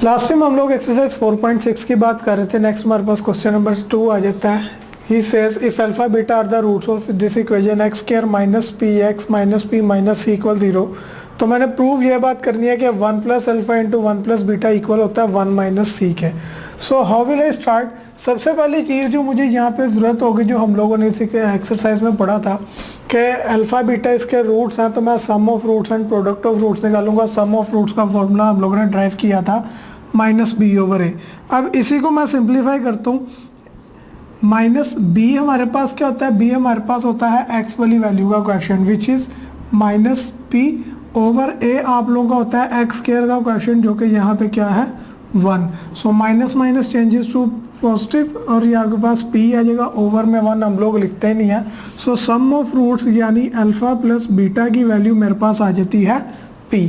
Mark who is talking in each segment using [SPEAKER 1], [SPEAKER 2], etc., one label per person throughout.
[SPEAKER 1] Last time हम लोग exercise 4.6 की बात कर रहे थे। नेक्स्ट हमारे पास क्वेश्चन नंबर 2 आ जाता है। He says if alpha beta are the roots of this equation x square minus p minus c equal 0। तो मैंने प्रूव ये बात करनी है कि 1 plus alpha into 1 plus beta equal होता है 1 माइनस सी के। So how will I start. सबसे पहली चीज़ जो मुझे यहाँ पे ज़रूरत होगी, जो हम लोगों ने इसी के एक्सरसाइज में पढ़ा था कि अल्फ़ा बीटा इसके रूट्स हैं, तो मैं sum of roots and product of roots निकालूंगा। सम ऑफ रूट्स का फॉर्मूला हम लोगों ने ड्राइव किया था माइनस बी ओवर ए। अब इसी को मैं सिंप्लीफाई करता हूँ। माइनस बी हमारे पास क्या होता है, बी हमारे पास होता है एक्स वाली वैल्यू का coefficient which is minus p over a आप लोगों का होता है एक्स स्क्वायर का कोएफिशिएंट, जो कि यहाँ पे क्या है 1। So minus minus changes to positive और ये आपके पास p आ जाएगा। ओवर में 1 हम लोग लिखते ही नहीं है। सो सम ऑफ रूट्स यानी अल्फा प्लस बीटा की वैल्यू मेरे पास आ जाती है p।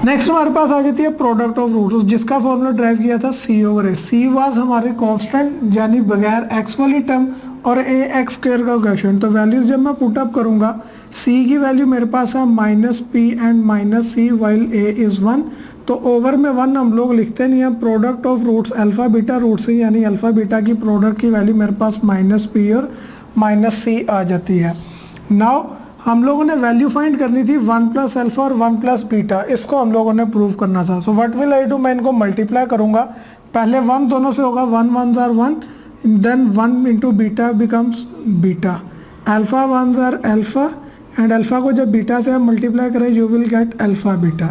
[SPEAKER 1] नेक्स्ट हमारे पास आ जाती है प्रोडक्ट ऑफ रूट्स, जिसका फॉर्मूला ड्राइव किया था c over a. c was हमारे कांस्टेंट यानी बगैर x वाली टर्म और a एक्स स्क्वायर का कोएफिशिएंट। तो वैल्यूज जब मैं पुट अप करूंगा, c की वैल्यू मेरे पास है minus p and minus c while a is 1। तो ओवर में 1 हम लोग लिखते नहीं है। Product of roots alpha beta roots से यानी अल्फा बीटा की प्रोडक्ट की वैल्यू मेरे पास माइनस पी और माइनस सी आ जाती है। नाउ हम लोगों ने वैल्यू फाइंड करनी थी 1 प्लस अल्फा और 1 प्लस बीटा, इसको हम लोगों ने प्रूव करना था। So what will I do, मैं इनको मल्टीप्लाई करूंगा। पहले 1 दोनों से होगा, 1 1s are 1, then 1 into beta becomes beta. Alpha 1s are alpha and alpha को जब बीटा से आप मल्टीप्लाई करें you will get alpha beta.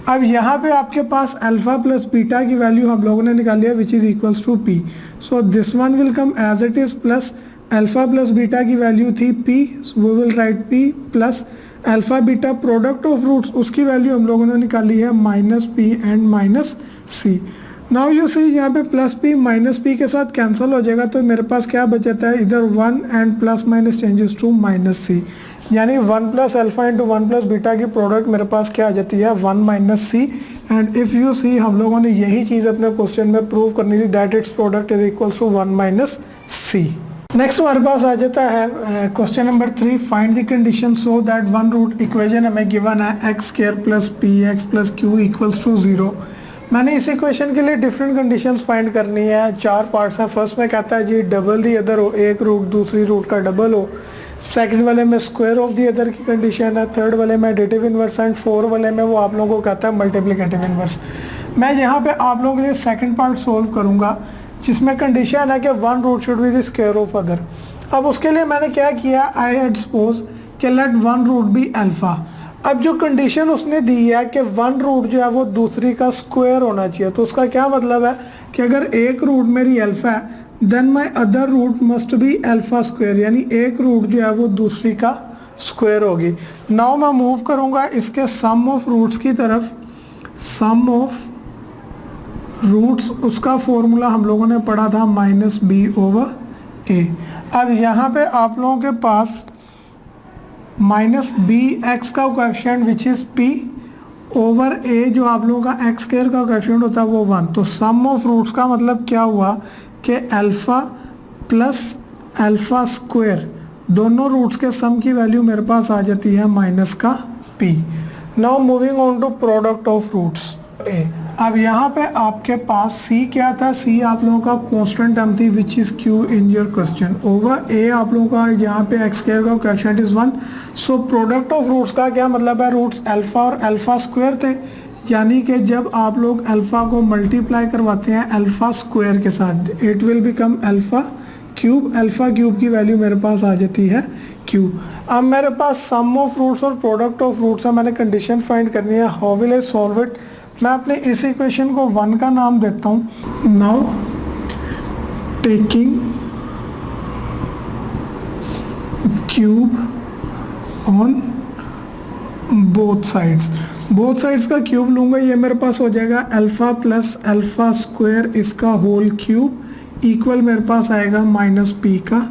[SPEAKER 1] अब यहाँ पे आपके पास अल्फा प्लस बीटा की वैल्यू हम लोगों ने निकाली है which is equals to p. So this one will come as it is plus alpha plus beta की वैल्यू थी p, वो will write p plus alpha beta product of roots, उसकी वैल्यू हम लोगों ने निकाली है minus p and minus c. Now you see यहाँ पे प्लस p माइनस p के साथ कैंसिल हो जाएगा, तो मेरे पास क्या बचता है, इधर 1 and plus minus changes to minus c, यानी 1 plus alpha into 1 plus beta की प्रोडक्ट मेरे पास क्या आ जाती है 1 minus c. And if you see हम लोगों ने यही चीज़ अपने क्वेश्चन में प्रूव करनी थी, that it's product is equals to 1 minus c. Next हमारे पास आ जाता है question number 3, find the condition so that one root equation हमें गिवन है x square plus p x plus q equals to 0। मैंने इस इक्वेशन के लिए डिफरेंट कंडीशंस फाइंड करनी है। 4 पार्ट्स हैं। फर्स्ट में कहता है जी डबल दी अदर हो, एक रूट दूसरी रूट का डबल हो। सेकंड वाले में स्क्वायर ऑफ दी अदर की कंडीशन है। थर्ड वाले में एडिटिव इनवर्स एंड 4 वाले में वो आप लोगों को कहता है मल्टीप्लिकेटिव इनवर्स। मैं यहाँ पे आप लोगों के लिए सेकंड पार्ट सोल्व करूँगा, जिसमें कंडीशन है कि 1 root should be the square of other. अब उसके लिए मैंने क्या किया, आई हैड सपोज कि लेट 1 रूट बी अल्फा। अब जो कंडीशन उसने दी है कि 1 रूट जो है वो दूसरी का स्क्वायर होना चाहिए, तो उसका क्या मतलब है कि अगर एक रूट मेरी अल्फा है then my other root must be alpha square, यानी एक रूट जो है वो दूसरी का स्क्वायर होगी। नाउ मैं मूव करूँगा इसके सम ऑफ रूट्स की तरफ। सम ऑफ रूट्स उसका फॉर्मूला हम लोगों ने पढ़ा था माइनस बी ओवर ए। अब यहाँ पे आप लोगों के पास माइनस बी एक्स का coefficient which is p over a, जो आप लोगों का एक्स स्क्वायर का कोएफिशिएंट होता है वो 1। तो सम ऑफ रूट्स का मतलब क्या हुआ कि अल्फ़ा प्लस अल्फ़ा स्क्वायर दोनों रूट्स के सम की वैल्यू मेरे पास आ जाती है माइनस का p. Now moving on to product of roots a. अब यहाँ पे आपके पास c क्या था, c आप लोगों का कांस्टेंट टर्म थी which is q in your question. Over a आप लोगों का यहाँ पे x स्क्वायर का coefficient is 1। So product of roots का क्या मतलब है, रूट्स अल्फ़ा और अल्फ़ा स्क्वायर थे, यानी कि जब आप लोग अल्फ़ा को मल्टीप्लाई करवाते हैं अल्फ़ा स्क्वायर के साथ it will become alpha cube. Alpha cube की वैल्यू मेरे पास आ जाती है q। अब मेरे पास सम ऑफ रूट्स और प्रोडक्ट ऑफ रूट्स है, मैंने कंडीशन फाइंड करनी है। How will I solve it, मैं अपने इस इक्वेशन को 1 का नाम देता हूँ। Now taking cube on both sides का क्यूब लूँगा, ये मेरे पास हो जाएगा अल्फ़ा प्लस अल्फ़ा स्क्वायर इसका होल क्यूब इक्वल मेरे पास आएगा माइनस पी का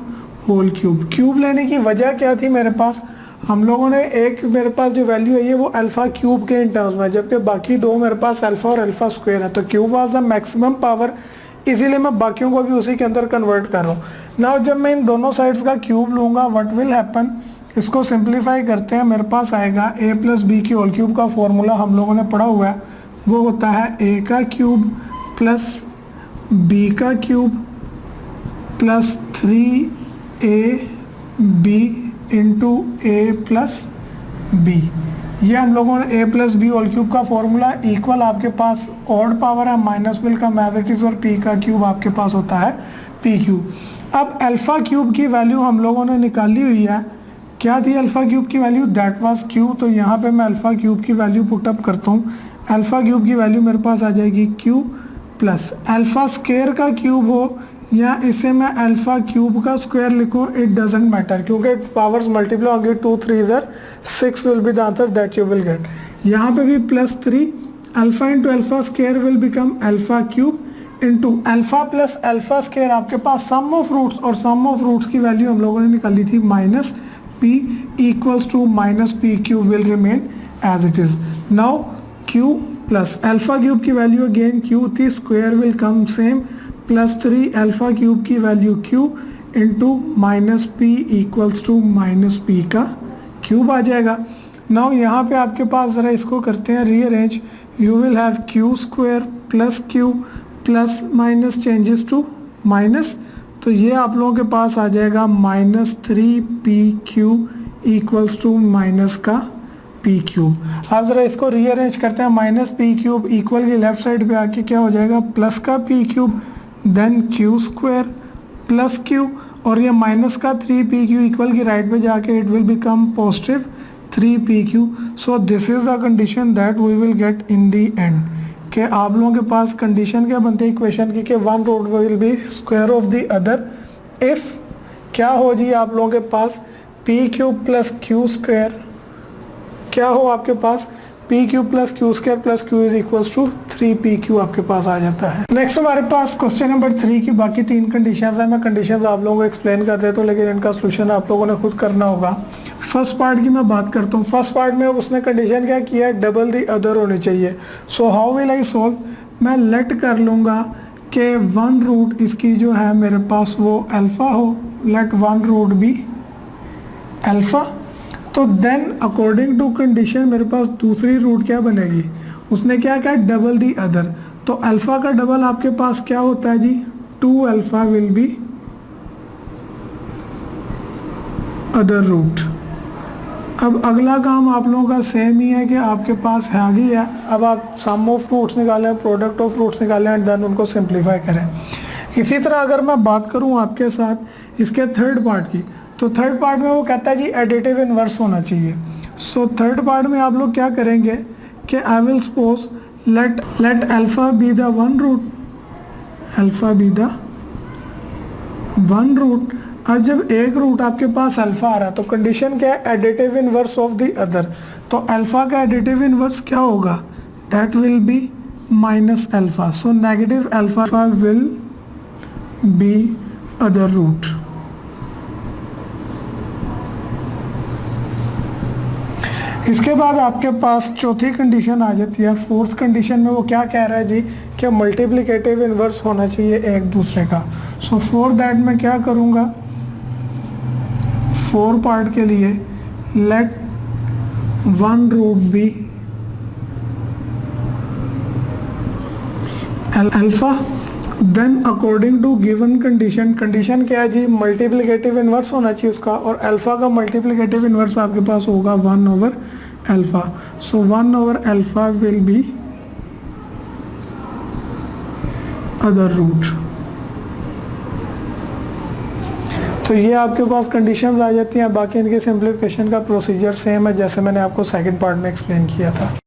[SPEAKER 1] होल क्यूब। क्यूब लेने की वजह क्या थी, मेरे पास हम लोगों ने एक मेरे पास जो वैल्यू है ये वो अल्फ़ा क्यूब के इन टर्म्स में, जबकि बाकी दो मेरे पास अल्फ़ा और अल्फ़ा स्क्वायर है। तो cube was the maximum power, इसीलिए मैं बाकियों को भी उसी के अंदर कन्वर्ट कर रहा हूँ। नाउ जब मैं इन दोनों साइड्स का क्यूब लूँगा व्हाट विल हैपन, इसको सिंप्लीफाई करते हैं, मेरे पास आएगा a प्लस बी की होल क्यूब का फॉर्मूला हम लोगों ने पढ़ा हुआ है वो होता है a का क्यूब प्लस b का cube plus 3ab into a plus b। ये हम लोगों ने a plus b whole cube का फॉर्मूला इक्वल आपके पास ऑड पावर है माइनस विल का एज इट इज और p का क्यूब आपके पास होता है p क्यूब। अब अल्फ़ा क्यूब की वैल्यू हम लोगों ने निकाली हुई है, क्या थी अल्फ़ा क्यूब की वैल्यू, दैट वाज q। तो यहाँ पे मैं अल्फ़ा क्यूब की वैल्यू पुटअप करता हूँ। अल्फ़ा क्यूब की वैल्यू मेरे पास आ जाएगी q प्लस अल्फ़ा स्क्वायर का क्यूब हो या इसे मैं अल्फ़ा क्यूब का स्क्वायर लिखूँ, इट डजेंट मैटर क्योंकि पावर्स मल्टीप्लाई होंगे, 2 3 6 will be the answer that you will gate. यहाँ पे भी plus 3 alpha into alpha square will become alpha cube into alpha plus alpha square आपके पास सम ऑफ रूट्स, और सम of roots की value हम लोगों ने निकाली थी minus p equals to minus p cube will remain as it is. Now q plus alpha cube की value again q थी, square will come same plus 3 alpha cube की value q into minus p equals to minus p का cube आ जाएगा। Now यहाँ पे आपके पास ज़रा इसको करते हैं rearrange, you will have q square plus q plus minus changes to minus, तो ये आप लोगों के पास आ जाएगा minus 3pq equals to minus का p क्यूब। आप ज़रा इसको रीअरेंज करते हैं, माइनस p क्यूब इक्वल की लेफ्ट साइड पे आके क्या हो जाएगा प्लस का p cube then q square plus q, और ये माइनस का 3pq इक्वल की राइट पे जाके it will become positive 3pq। So this is the condition that we will get in the end, कि आप लोगों के पास कंडीशन क्या बनती है इक्वेशन की कि one root will be square of the other if क्या हो जी आप लोगों के पास p cube plus q square, क्या हो आपके पास p cube plus q square plus q is equals to 3pq आपके पास आ जाता है। नेक्स्ट हमारे पास क्वेश्चन नंबर 3 की बाकी 3 कंडीशंस है। मैं कंडीशंस आप लोगों को एक्सप्लेन कर देता हूँ लेकिन इनका सोल्यूशन आप लोगों ने खुद करना होगा। फर्स्ट पार्ट की मैं बात करता हूँ। फर्स्ट पार्ट में उसने कंडीशन क्या किया है, डबल दी अदर होनी चाहिए। So how will I solve, मैं लेट कर लूँगा कि वन रूट इसकी जो है मेरे पास वो अल्फ़ा हो, let one root be alpha. तो देन अकॉर्डिंग टू कंडीशन मेरे पास दूसरी रूट क्या बनेगी, उसने क्या कहा डबल दी अदर, तो अल्फ़ा का डबल आपके पास क्या होता है जी 2 alpha will be other root. अब अगला काम आप लोगों का सेम ही है कि आपके पास है आगे है, अब आप सम ऑफ रूट्स निकालें, प्रोडक्ट ऑफ रूट्स निकालें एंड देन उनको सिंप्लीफाई करें। इसी तरह अगर मैं बात करूं आपके साथ इसके थर्ड पार्ट की, तो थर्ड पार्ट में वो कहता है जी एडिटिव इन्वर्स होना चाहिए। सो थर्ड पार्ट में आप लोग क्या करेंगे कि I will suppose let alpha be the one root, alpha be the one root. अब जब एक रूट आपके पास अल्फ़ा आ रहा है तो कंडीशन क्या है additive inverse of the other, तो अल्फ़ा का एडिटिव इन्वर्स क्या होगा, that will be minus alpha. So negative alpha will be other root. इसके बाद आपके पास चौथी कंडीशन आ जाती है। फोर्थ कंडीशन में वो क्या कह रहा है जी कि मल्टीप्लिकेटिव इन्वर्स होना चाहिए एक दूसरे का। सो फॉर दैट मैं क्या करूँगा, फोर पार्ट के लिए let one root be alpha, then according to given condition, condition क्या है जी मल्टीप्लिकेटिव इन्वर्स होना चाहिए उसका, और अल्फ़ा का मल्टीप्लिकेटिव इन्वर्स आपके पास होगा 1 over alpha. So 1 over alpha will be other root. तो ये आपके पास कंडीशंस आ जाती हैं। बाकी इनके सिंप्लीफिकेशन का प्रोसीजर सेम है जैसे मैंने आपको सेकंड पार्ट में एक्सप्लेन किया था।